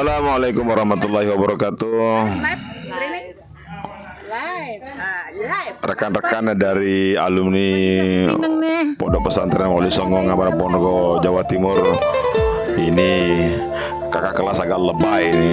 Assalamualaikum warahmatullahi wabarakatuh. Rekan-rekan dari alumni Pondok Pesantren Wali Songo Ngabar Ponorogo Jawa Timur. Ini kakak kelas agak lebay ini.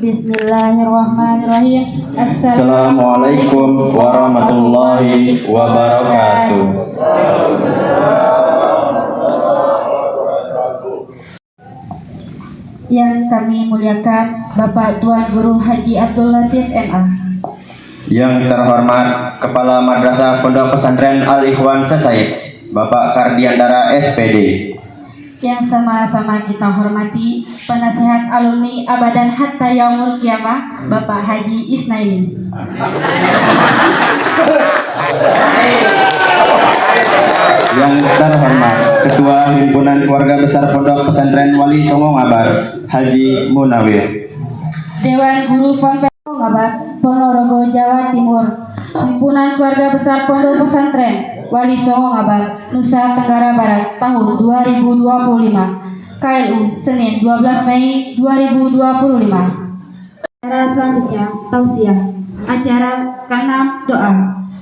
Bismillahirrahmanirrahim. Assalamualaikum warahmatullahi wabarakatuh. Yang kami muliakan Bapak Tuan Guru Haji Abdul Latif MA. Yang terhormat Kepala Madrasah Pondok Pesantren Al-Ikhwan Sesaid, Bapak Kardiandara SPD. Yang sama-sama kita hormati penasehat alumni Abadan Hatta Yaumul Qiyamah, Bapak Haji Isnaini. Yang terhormat Ketua Himpunan Keluarga Besar Pondok Pesantren Wali Songo Ngabar, Haji Munawir. Dewan Guru Ponpes Ngabar, Ponorogo, Jawa Timur. Himpunan Keluarga Besar Pondok Pesantren Wali Songo Ngabar, Nusa Tenggara Barat, tahun 2025. KLU, Senin 12 Mei 2025. Acara selanjutnya tausiah. Acara ke-6 doa.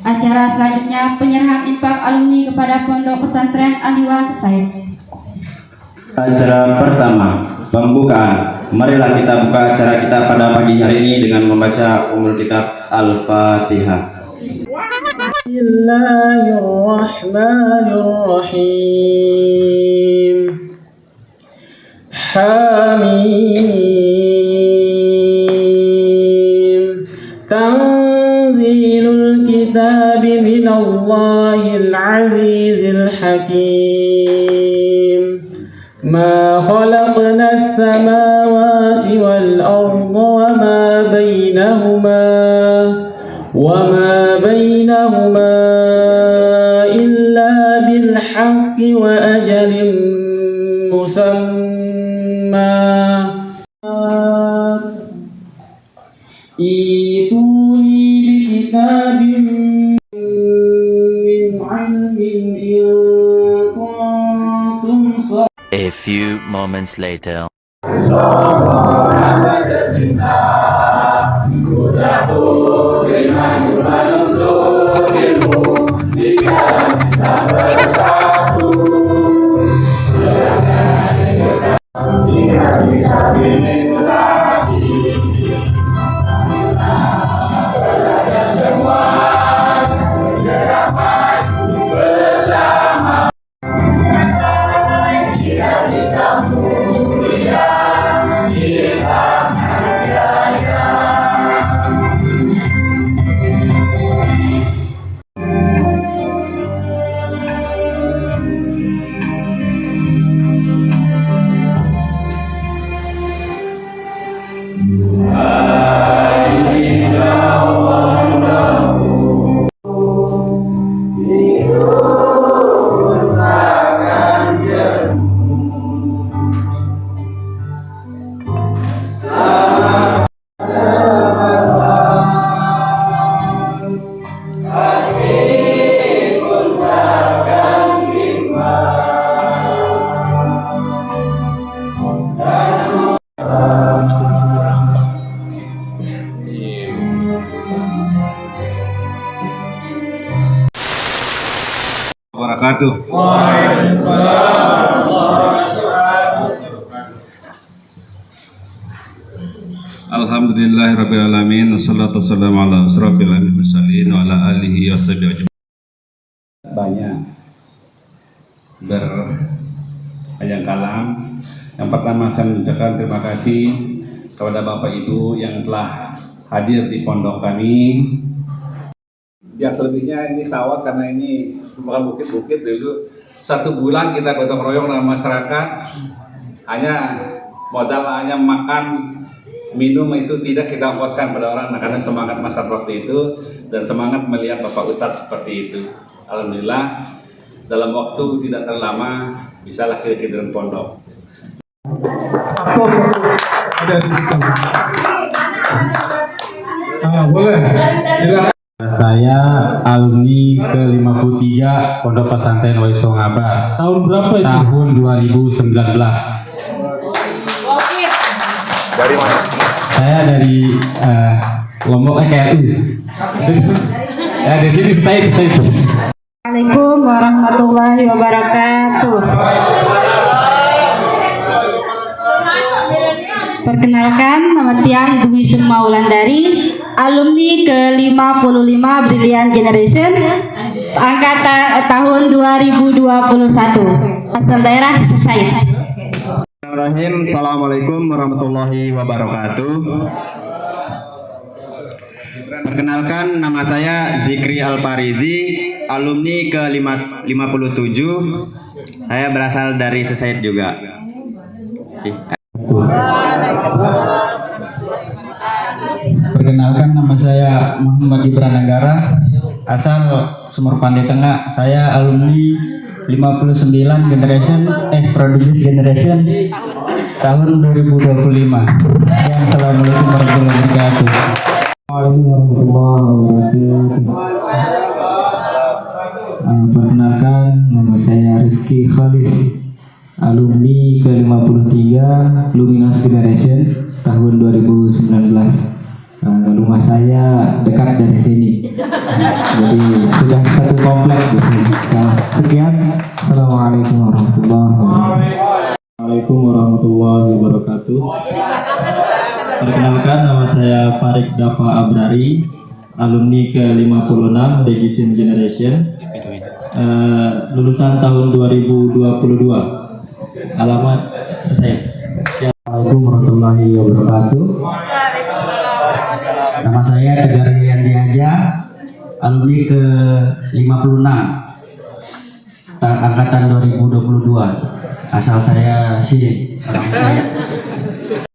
Acara selanjutnya penyerahan infak alumni kepada Pondok Pesantren Al-Ikhwan Sesaid. Acara pertama, pembukaan. Marilah kita buka acara kita pada pagi hari ini dengan membaca Ummul Kitab Al-Fatihah. Bismillahirrahmanirrahim. Hamim. Tanzilul kitab minallahil azizil hakim. Ma khalaqnas samawati wal arda wa ma bainahuma illa bil haqqi wa ajalin musamma. Ituni bi kitabin min 'ilmin in kuntum. A few moments later. Alhamdulillahirrabbilalamin. Wassalatu wassalamu ala asrafil mursalin wa ala alihi washabihi ajma'in. Banyak berpanjang kalam. Yang pertama saya mengucapkan terima kasih kepada Bapak Ibu yang telah hadir di pondok kami. Yang selebihnya ini sawah karena ini bukan bukit-bukit dulu. 1 bulan kita gotong royong dengan masyarakat, hanya makan, minum itu tidak kita ongkoskan pada orang, karena semangat masa waktu itu dan semangat melihat Bapak Ustadz seperti itu. Alhamdulillah dalam waktu tidak terlalu lama bisa lahir Kidron Pondok. Boleh. Silakan. Saya alumni ke-53 Pondok Pesantren Wali Songo Ngabar. Tahun berapa itu? Tahun 2019. Dari mana? Saya dari Lombok KRU. Di sini saya. Assalamualaikum warahmatullahi wabarakatuh. Perkenalkan, nama Tiang Dwi Sukma Wulandari, alumni ke-55 Brilliant Generation, angkatan tahun 2021, asal daerah Sesaid. Bismillahirrahmanirrahim. Assalamualaikum warahmatullahi wabarakatuh. Perkenalkan, nama saya Zikri Alparizi, alumni ke-57. Saya berasal dari Sesaid juga. Perkenalkan, nama saya Muhammad Gibran Anggara, asal Sumur Pandai Tengah. Saya alumni 59 Prodigious Generation tahun 2025. Assalamualaikum warahmatullahi wabarakatuh. Perkenalkan, nama saya Rifki Khalis, alumni ke-53 Luminous Generation tahun 2019. Rumah saya dekat dari sini, jadi sudah satu komplek di sini. Sekian, assalamualaikum warahmatullahi wabarakatuh. Perkenalkan, nama saya Farid Dafa Abrari, alumni ke-56 Legisin Generation, lulusan tahun 2022, alamat Sesaid. Assalamualaikum warahmatullahi wabarakatuh. Nama saya Tegar Yandi Aja, alumni ke-56 angkatan 2022, asal saya sini.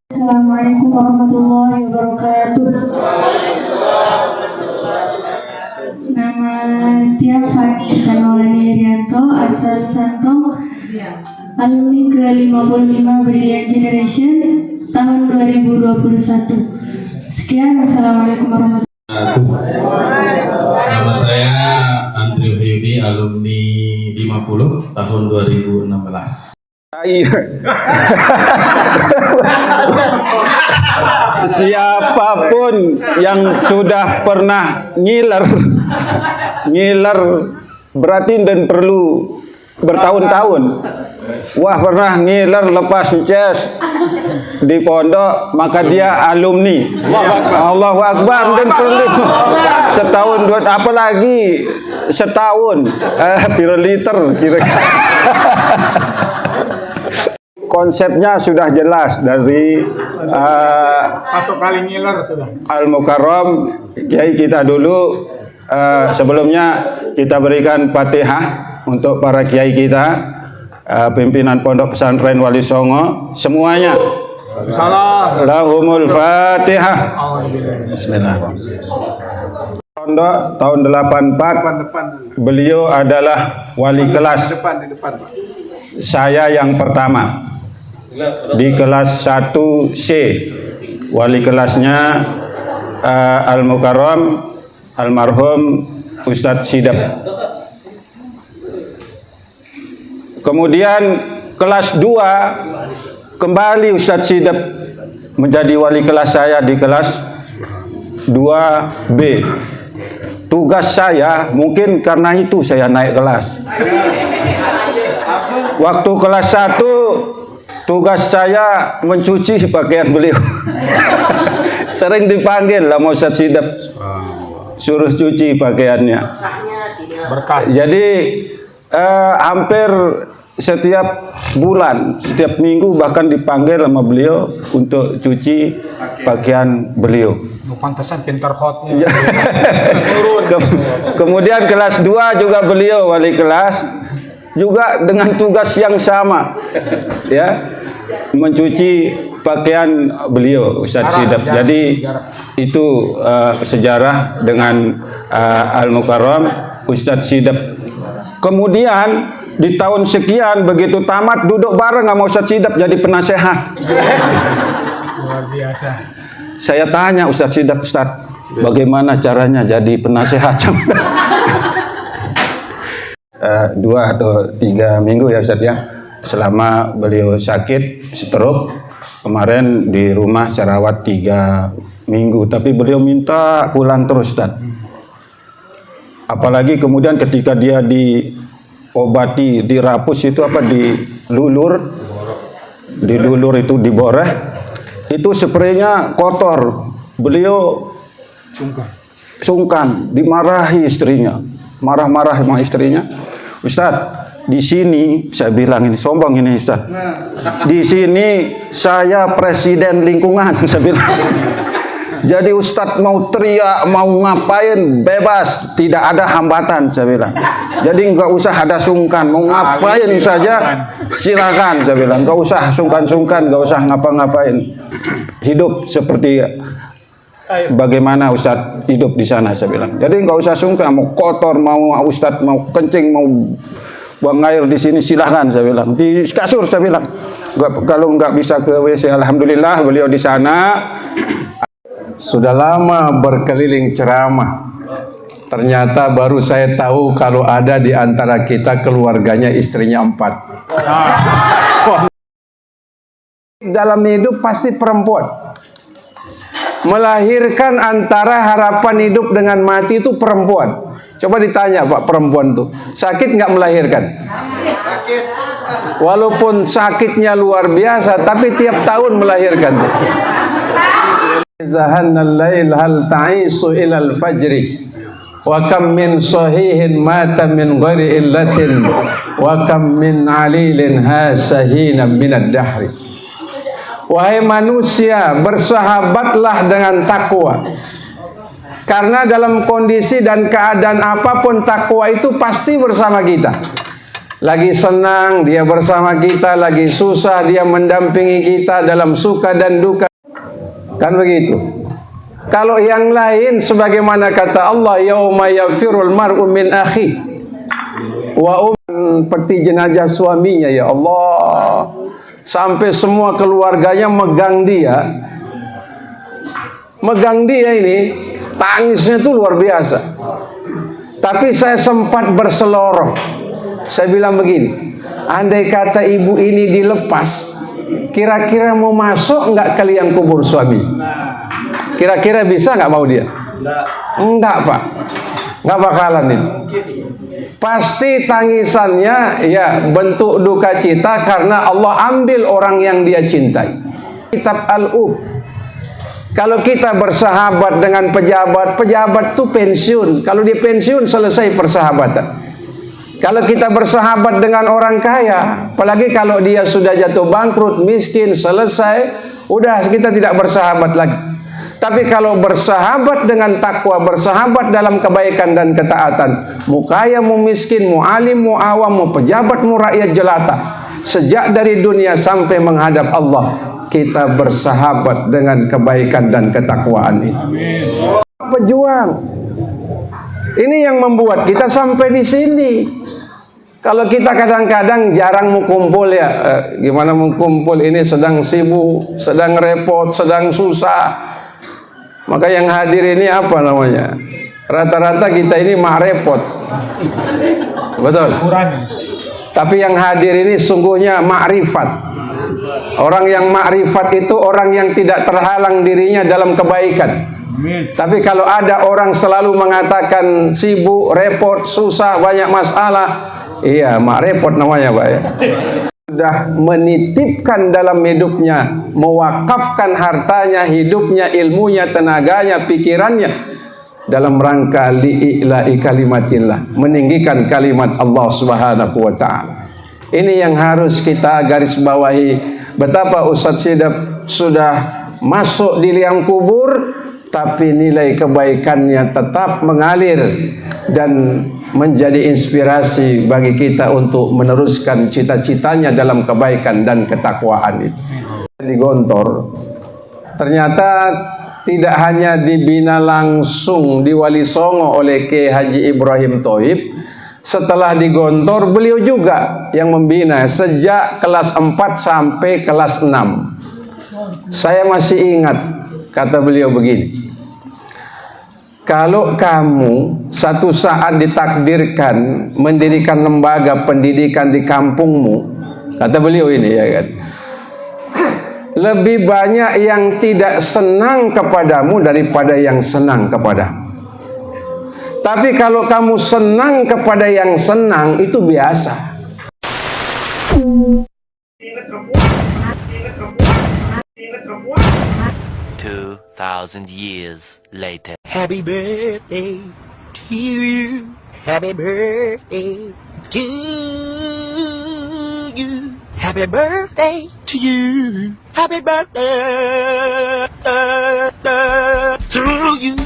Assalamualaikum warahmatullahi wabarakatuh. Nama Tiang Fani Sanwani Rianto, asal Santong, alumni ke-55 Brilliant Generation tahun 2021. Sekian, wassalamualaikum warahmatullahi wabarakatuh. Nama saya Andrew Hyudi, alumni 50 tahun 2016. Siapapun yang sudah pernah ngiler berarti dan perlu bertahun-tahun. Wah, pernah ngiler lepas sukses di pondok, maka dia alumni. Allahu Akbar. Dan perlu setahun dua, apalagi setahun pireliter kira-kira. Konsepnya sudah jelas dari satu kali ngiler sudah. Al-Mukarram Kiai kita dulu. Sebelumnya kita berikan Fatihah untuk para kiai kita, pimpinan Pondok Pesantren Wali Songo semuanya. Salah. Lahumul Fatihah. Bismillahirrahmanirrahim. Pondok tahun 84. Beliau adalah wali kelas. Di depan, Pak. Saya yang pertama di kelas 1C. Wali kelasnya Al-Mukarram almarhum Ustadz Sidap. Kemudian kelas 2 kembali Ustadz Sidap menjadi wali kelas saya di kelas 2B. Tugas saya, mungkin karena itu saya naik kelas. Waktu kelas 1 tugas saya mencuci pakaian beliau. Sering dipanggil lah Ustadz Sidap, suruh cuci pakaiannya. Jadi hampir setiap bulan, setiap minggu bahkan dipanggil sama beliau untuk cuci pakaian beliau. Pantesan pintar hotnya. Kemudian kelas 2 juga beliau wali kelas juga dengan tugas yang sama, ya, mencuci pakaian beliau Ustadz Sidap. Jadi itu sejarah dengan Al-Mukarram Ustadz Sidap. Kemudian di tahun sekian begitu tamat duduk bareng sama Ustadz Sidap jadi penasehat. Luar biasa. Saya tanya Ustadz Sidap, Ustadz, bagaimana caranya jadi penasehat? 2 atau 3 minggu ya Ustadz ya, selama beliau sakit stroke. Kemarin di rumah saya rawat 3 minggu, tapi beliau minta pulang terus Ustadz. Apalagi kemudian ketika dia diobati, dirapus itu apa, dilulur itu diboreh, itu spraynya kotor. Beliau sungkan, dimarahi istrinya, marah-marah sama istrinya. Ustadz, di sini saya bilang, ini sombong ini Ustadz. Di sini saya presiden lingkungan, saya bilang. Jadi Ustadz mau teriak, mau ngapain bebas, tidak ada hambatan, saya bilang. Jadi nggak usah ada sungkan, mau ngapain saja silakan, saya bilang. Nggak usah sungkan-sungkan, nggak usah ngapa-ngapain. Hidup seperti bagaimana Ustadz hidup di sana, saya bilang. Jadi nggak usah sungkan, mau kotor, mau Ustadz mau kencing, mau buang air di sini silahkan, saya bilang. Di kasur, saya bilang. Kalau nggak bisa ke WC, alhamdulillah beliau di sana. Sudah lama berkeliling ceramah. Ternyata baru saya tahu kalau ada di antara kita keluarganya istrinya 4. Dalam hidup pasti perempuan. Melahirkan antara harapan hidup dengan mati itu perempuan. Coba ditanya Pak, perempuan tuh sakit nggak melahirkan? Sakit. Walaupun sakitnya luar biasa, tapi tiap tahun melahirkan tuh. Zahannal lail hal ta'isu ilal fajri wa kam min sahihin mata min ghairi illatin wa kam min alilin hasahina minad dahri. Wahai manusia, bersahabatlah dengan takwa. Karena dalam kondisi dan keadaan apapun takwa itu pasti bersama kita. Lagi senang dia bersama kita, lagi susah dia mendampingi kita dalam suka dan duka. Kan begitu. Kalau yang lain sebagaimana kata Allah, yauma yafirul mar'u min akhi wa peti jenazah suaminya, ya Allah. Sampai semua keluarganya megang dia. Megang dia ini, tangisnya itu luar biasa. Tapi saya sempat berseloroh. Saya bilang begini, andai kata ibu ini dilepas, kira-kira mau masuk nggak ke liang kubur suami? Kira-kira bisa nggak mau dia? Enggak Pak, nggak bakalan itu. Pasti tangisannya ya bentuk duka cita karena Allah ambil orang yang dia cintai. Kitab Al-Ub. Kalau kita bersahabat dengan pejabat, pejabat itu pensiun. Kalau dia pensiun selesai persahabatan. Kalau kita bersahabat dengan orang kaya, apalagi kalau dia sudah jatuh bangkrut, miskin, selesai, udah kita tidak bersahabat lagi. Tapi kalau bersahabat dengan takwa, bersahabat dalam kebaikan dan ketaatan, mu kaya, mu miskin, mu alim, mu awam, mu pejabat, mu rakyat jelata, sejak dari dunia sampai menghadap Allah, kita bersahabat dengan kebaikan dan ketakwaan itu. Pejuang. Ini yang membuat kita sampai di sini. Kalau kita kadang-kadang jarang mau kumpul ya, gimana mau kumpul, ini sedang sibuk, sedang repot, sedang susah. Maka yang hadir ini apa namanya? Rata-rata kita ini mah repot. Betul? Tapi yang hadir ini sungguhnya makrifat. Orang yang makrifat itu orang yang tidak terhalang dirinya dalam kebaikan. Tapi kalau ada orang selalu mengatakan sibuk, repot, susah, banyak masalah, iya, mak repot namanya Pak ya. Sudah menitipkan dalam hidupnya, mewakafkan hartanya, hidupnya, ilmunya, tenaganya, pikirannya dalam rangka li'ila'i kalimatillah, meninggikan kalimat Allah Subhanahu wa ta'ala. Ini yang harus kita garis bawahi. Betapa Ustadz Sidap sudah masuk di liang kubur, tapi nilai kebaikannya tetap mengalir dan menjadi inspirasi bagi kita untuk meneruskan cita-citanya dalam kebaikan dan ketakwaan itu. Di Gontor, ternyata tidak hanya dibina langsung di Wali Songo oleh Kiai Haji Ibrahim Thoib. Setelah di Gontor, beliau juga yang membina sejak kelas 4 sampai kelas 6. Saya masih ingat kata beliau begini, kalau kamu satu saat ditakdirkan mendirikan lembaga pendidikan di kampungmu, kata beliau ini ya kan, lebih banyak yang tidak senang kepadamu daripada yang senang kepadamu. Tapi kalau kamu senang kepada yang senang, itu biasa. 2,000 years later. Happy birthday to you. Happy birthday to you. Happy birthday to you. Happy birthday to you.